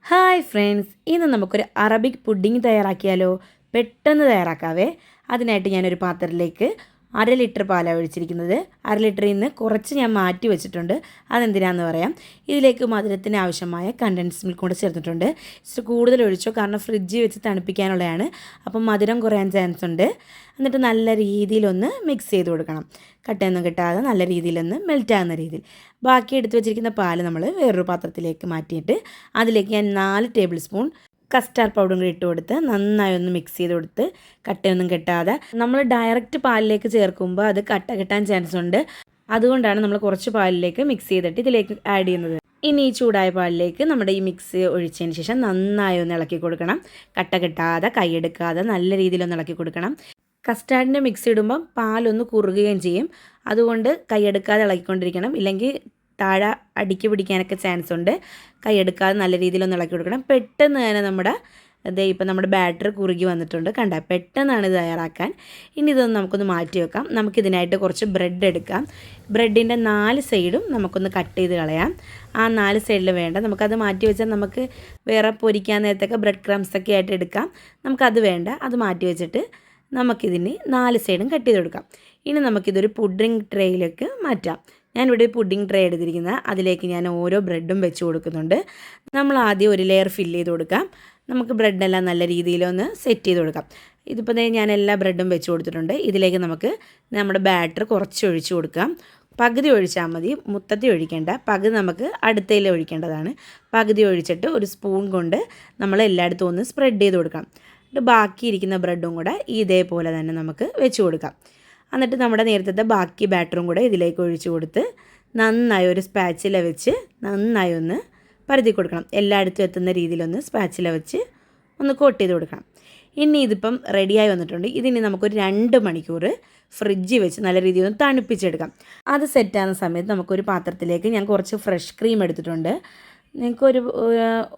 Hi friends, ഇന്ന് നമുക്കൊരു Arabic pudding തയ്യാറാക്കിയാലോ? പെട്ടെന്ന് തയ്യാറാക്കാവേ. അതിനായിട്ട് ഞാനൊരു പാത്രത്തിലേക്ക് 1/2 ലിറ്റർ പാലാണ് ഒഴിച്ചിരിക്കുന്നത്. 1/2 ലിറ്ററിൽ നിന്ന് കുറച്ച് ഞാൻ മാറ്റി വെച്ചിട്ടുണ്ട്. അതെന്തിനാണെന്ന് പറയാം. ഇതിലേക്ക് മധുരത്തിന് ആവശ്യമായ കണ്ടൻസ് മിൽക്ക് കൂടെ ചേർത്തിട്ടുണ്ട്. ഇച്ചിരി കൂടുതൽ ഒഴിച്ചോ, കാരണം ഫ്രിഡ്ജിൽ വെച്ച് തണുപ്പിക്കാനുള്ളതാണ്. അപ്പം മധുരം കുറയാൻ ചാൻസ് ഉണ്ട്. എന്നിട്ട് നല്ല രീതിയിലൊന്ന് മിക്സ് ചെയ്ത് കൊടുക്കണം. കട്ടയൊന്നും കിട്ടാതെ നല്ല രീതിയിലൊന്ന് മെൽറ്റാകുന്ന രീതിയിൽ. ബാക്കി എടുത്ത് വെച്ചിരിക്കുന്ന പാല് നമ്മൾ വേറൊരു പാത്രത്തിലേക്ക് മാറ്റിയിട്ട് അതിലേക്ക് ഞാൻ 4 ടേബിൾ സ്പൂൺ കസ്റ്റാർഡ് പൗഡറും കൂടി ഇട്ട് കൊടുത്ത് നന്നായി ഒന്ന് മിക്സ് ചെയ്ത് കൊടുത്ത് കട്ടയൊന്നും കെട്ടാതെ. നമ്മൾ ഡയറക്റ്റ് പാലിലേക്ക് ചേർക്കുമ്പോൾ അത് കട്ട കെട്ടാൻ ചാൻസ് ഉണ്ട്. അതുകൊണ്ടാണ് നമ്മൾ കുറച്ച് പാലിലേക്ക് മിക്സ് ചെയ്തിട്ട് ഇതിലേക്ക് ആഡ് ചെയ്യുന്നത്. ഇനി ഈ ചൂടായ പാലിലേക്ക് നമ്മുടെ ഈ മിക്സ് ഒഴിച്ചതിന് ശേഷം നന്നായി ഒന്ന് ഇളക്കി കൊടുക്കണം. കട്ട കെട്ടാതെ കൈയെടുക്കാതെ നല്ല രീതിയിലൊന്ന് ഇളക്കി കൊടുക്കണം. കസ്റ്റാർഡിൻ്റെ മിക്സ് ഇടുമ്പം പാലൊന്ന് കുറുകുകയും ചെയ്യും. അതുകൊണ്ട് കൈയെടുക്കാതെ ഇളക്കിക്കൊണ്ടിരിക്കണം. ഇല്ലെങ്കിൽ താഴെ അടിക്ക് പിടിക്കാനൊക്കെ ചാൻസ് ഉണ്ട്. കൈയെടുക്കാതെ നല്ല രീതിയിലൊന്ന് ഇളക്കി കൊടുക്കണം. പെട്ടെന്ന് തന്നെ ഇപ്പം നമ്മുടെ ബാറ്റർ കുറുകി വന്നിട്ടുണ്ട്. പെട്ടെന്നാണ് ഇത് തയ്യാറാക്കാൻ. ഇനി ഇതൊന്ന് നമുക്കൊന്ന് മാറ്റി വെക്കാം. നമുക്കിതിനായിട്ട് കുറച്ച് ബ്രെഡ് എടുക്കാം. ബ്രെഡിൻ്റെ 4 സൈഡും നമുക്കൊന്ന് കട്ട് ചെയ്ത് കളയാം. ആ 4 സൈഡിൽ വേണ്ട, നമുക്കത് മാറ്റി വെച്ചാൽ നമുക്ക് വേറെ പൊരിക്കാൻ നേരത്തൊക്കെ ബ്രെഡ് ക്രംസൊക്കെ ആയിട്ട് എടുക്കാം. നമുക്കത് വേണ്ട, അത് മാറ്റി വെച്ചിട്ട് നമുക്കിതിന് 4 സൈഡും കട്ട് ചെയ്ത് കൊടുക്കാം. ഇനി നമുക്കിതൊരു പുഡിംഗ് ട്രേയിലേക്ക് മാറ്റാം. ഞാനിവിടെ പുഡിംഗ് ട്രേ എടുത്തിരിക്കുന്നത്, അതിലേക്ക് ഞാൻ ഓരോ ബ്രെഡും വെച്ച് കൊടുക്കുന്നുണ്ട്. നമ്മൾ ആദ്യം ഒരു ലെയർ ഫില്ല് ചെയ്ത് കൊടുക്കാം. നമുക്ക് ബ്രെഡെല്ലാം നല്ല രീതിയിലൊന്ന് സെറ്റ് ചെയ്ത് കൊടുക്കാം. ഇതിപ്പോൾ ഞാൻ എല്ലാ ബ്രെഡും വെച്ച് കൊടുത്തിട്ടുണ്ട്. ഇതിലേക്ക് നമുക്ക് നമ്മുടെ ബാറ്റർ കുറച്ച് ഒഴിച്ച് കൊടുക്കാം. പകുതി ഒഴിച്ചാൽ മതി, മൊത്തത്തിൽ ഒഴിക്കേണ്ട. പകുതി നമുക്ക് അടുത്തതിൽ ഒഴിക്കേണ്ടതാണ്. പകുതി ഒഴിച്ചിട്ട് ഒരു സ്പൂൺ കൊണ്ട് നമ്മൾ എല്ലായിടത്തും ഒന്ന് സ്പ്രെഡ് ചെയ്ത് കൊടുക്കാം. ബാക്കിയിരിക്കുന്ന ബ്രെഡും കൂടെ ഇതേപോലെ തന്നെ നമുക്ക് വെച്ച് കൊടുക്കാം. എന്നിട്ട് നമ്മുടെ നേരത്തെ ബാക്കി ബാറ്ററും കൂടെ ഇതിലേക്ക് ഒഴിച്ച് കൊടുത്ത് നന്നായി ഒരു സ്പാച്ചില വെച്ച് നന്നായി ഒന്ന് പരത്തി കൊടുക്കണം. എല്ലായിടത്തും എത്തുന്ന രീതിയിലൊന്ന് സ്പാച്ചില വെച്ച് ഒന്ന് കോട്ട് ചെയ്ത് കൊടുക്കണം. ഇനി ഇതിപ്പം റെഡിയായി വന്നിട്ടുണ്ട്. ഇതിനി നമുക്കൊരു 2 മണിക്കൂർ ഫ്രിഡ്ജിൽ വെച്ച് നല്ല രീതിയിൽ ഒന്ന് തണുപ്പിച്ചെടുക്കാം. അത് സെറ്റാകുന്ന സമയത്ത് നമുക്കൊരു പാത്രത്തിലേക്ക് ഞാൻ കുറച്ച് ഫ്രഷ് ക്രീം എടുത്തിട്ടുണ്ട്. നിങ്ങൾക്കൊരു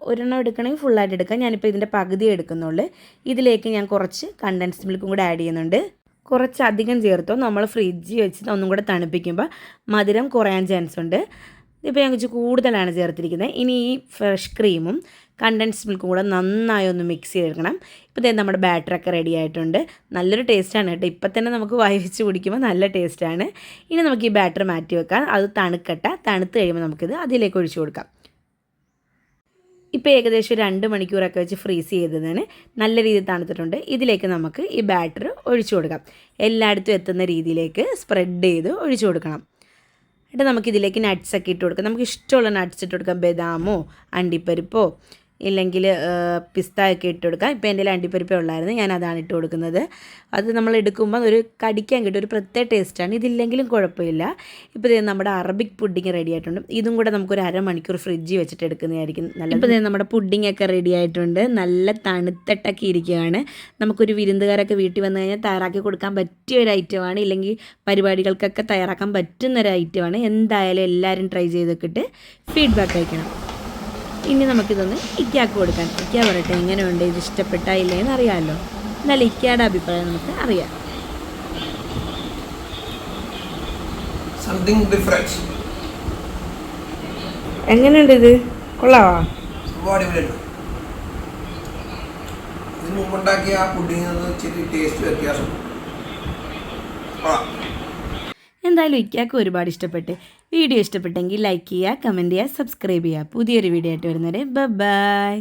ഒരെണ്ണം എടുക്കണമെങ്കിൽ ഫുള്ളായിട്ട് എടുക്കാം. ഞാനിപ്പോൾ ഇതിൻ്റെ പകുതി എടുക്കുന്നുള്ളൂ. ഇതിലേക്ക് ഞാൻ കുറച്ച് കണ്ടൻസ്ഡ് മിൽക്കും കൂടെ ആഡ് ചെയ്യുന്നുണ്ട്. കുറച്ചധികം ചേർത്തോ, നമ്മൾ ഫ്രിഡ്ജിൽ വെച്ച് ഒന്നും കൂടെ തണുപ്പിക്കുമ്പോൾ മധുരം കുറയാൻ ചാൻസ് ഉണ്ട്. ഇപ്പോൾ ഞാൻ കുറച്ച് കൂടുതലാണ് ചേർത്തിരിക്കുന്നത്. ഇനി ഈ ഫ്രഷ് ക്രീമും കണ്ടൻസ്ഡ് മിൽക്കും കൂടെ നന്നായി ഒന്ന് മിക്സ് ചെയ്തെടുക്കണം. ഇപ്പോൾ തന്നെ നമ്മുടെ ബാറ്ററൊക്കെ റെഡി ആയിട്ടുണ്ട്. നല്ലൊരു ടേസ്റ്റാണ് കേട്ടോ. ഇപ്പം തന്നെ നമുക്ക് വായിച്ച് കുടിക്കുമ്പോൾ നല്ല ടേസ്റ്റാണ്. ഇനി നമുക്ക് ഈ ബാറ്റർ മാറ്റി വെക്കാം. അത് തണുത്ത് കഴിയുമ്പോൾ നമുക്കിത് അതിലേക്ക് ഒഴിച്ചു കൊടുക്കാം. ഇപ്പോൾ ഏകദേശം 2 മണിക്കൂറൊക്കെ വെച്ച് ഫ്രീസ് ചെയ്തതിന് നല്ല രീതിയിൽ തണുത്തിട്ടുണ്ട്. ഇതിലേക്ക് നമുക്ക് ഈ ബാറ്റർ ഒഴിച്ചു കൊടുക്കാം. എല്ലായിടത്തും എത്തുന്ന രീതിയിലേക്ക് സ്പ്രെഡ് ചെയ്ത് ഒഴിച്ചു കൊടുക്കണം. എന്നിട്ട് നമുക്കിതിലേക്ക് നട്ട്സൊക്കെ ഇട്ട് കൊടുക്കാം. നമുക്ക് ഇഷ്ടമുള്ള നട്ട്സ് ഇട്ട് കൊടുക്കാം. ബദാമോ അണ്ടിപ്പരിപ്പോ ഇല്ലെങ്കിൽ പിസ്തയൊക്കെ ഇട്ട് കൊടുക്കാം. ഇപ്പോൾ എൻ്റെ അണ്ടിപ്പരിപ്പേ ഉള്ളായിരുന്നു, ഞാൻ അതാണ് ഇട്ട് കൊടുക്കുന്നത്. അത് നമ്മൾ എടുക്കുമ്പോൾ ഒരു കടിക്കാൻ കിട്ടും, ഒരു പ്രത്യേക ടേസ്റ്റാണ്. ഇതില്ലെങ്കിലും കുഴപ്പമില്ല. ഇപ്പോൾ നമ്മുടെ അറബിക് പുഡിംഗ് റെഡി ആയിട്ടുണ്ട്. ഇതും കൂടെ നമുക്കൊരു 1/2 മണിക്കൂർ ഫ്രിഡ്ജിൽ വെച്ചിട്ട് എടുക്കുന്നതായിരിക്കും നല്ലത്. ഇപ്പോൾ നമ്മുടെ പുഡിംഗ് റെഡി ആയിട്ടുണ്ട്. നല്ല തണുത്തിട്ടൊക്കെ ഇരിക്കുകയാണ്. നമുക്കൊരു വിരുന്നുകാരൊക്കെ വീട്ടിൽ വന്നു കഴിഞ്ഞാൽ തയ്യാറാക്കി കൊടുക്കാൻ പറ്റിയ ഒരു ഐറ്റമാണ്. ഇല്ലെങ്കിൽ പരിപാടികൾക്കൊക്കെ തയ്യാറാക്കാൻ പറ്റുന്നൊരു ഐറ്റമാണ്. എന്തായാലും എല്ലാവരും ട്രൈ ചെയ്തൊക്കെ ഫീഡ്ബാക്ക് അയക്കണം. ഇനി നമുക്കിതൊന്ന് ഇക്കാക്ക് കൊടുക്കാൻ. ഇക്ക പറയട്ടെ എങ്ങനെയുണ്ട്, ഇത് ഇഷ്ടപ്പെട്ടാ ഇല്ലേന്ന് അറിയാമല്ലോ. എന്നാലും ഇക്കയുടെ അഭിപ്രായം നമുക്ക് അറിയാം. എങ്ങനെയുണ്ട്, ഇത് കൊള്ളാവാ? എന്തായാലും ഇക്കാക്ക് ഒരുപാട് ഇഷ്ടപ്പെട്ട്. വീഡിയോ ഇഷ്ടപ്പെട്ടെങ്കിൽ ലൈക്ക് ചെയ്യുക, കമൻറ്റ് ചെയ്യുക, സബ്സ്ക്രൈബ് ചെയ്യുക. പുതിയൊരു വീഡിയോ ആയിട്ട് വരുന്നവരെ ബൈ.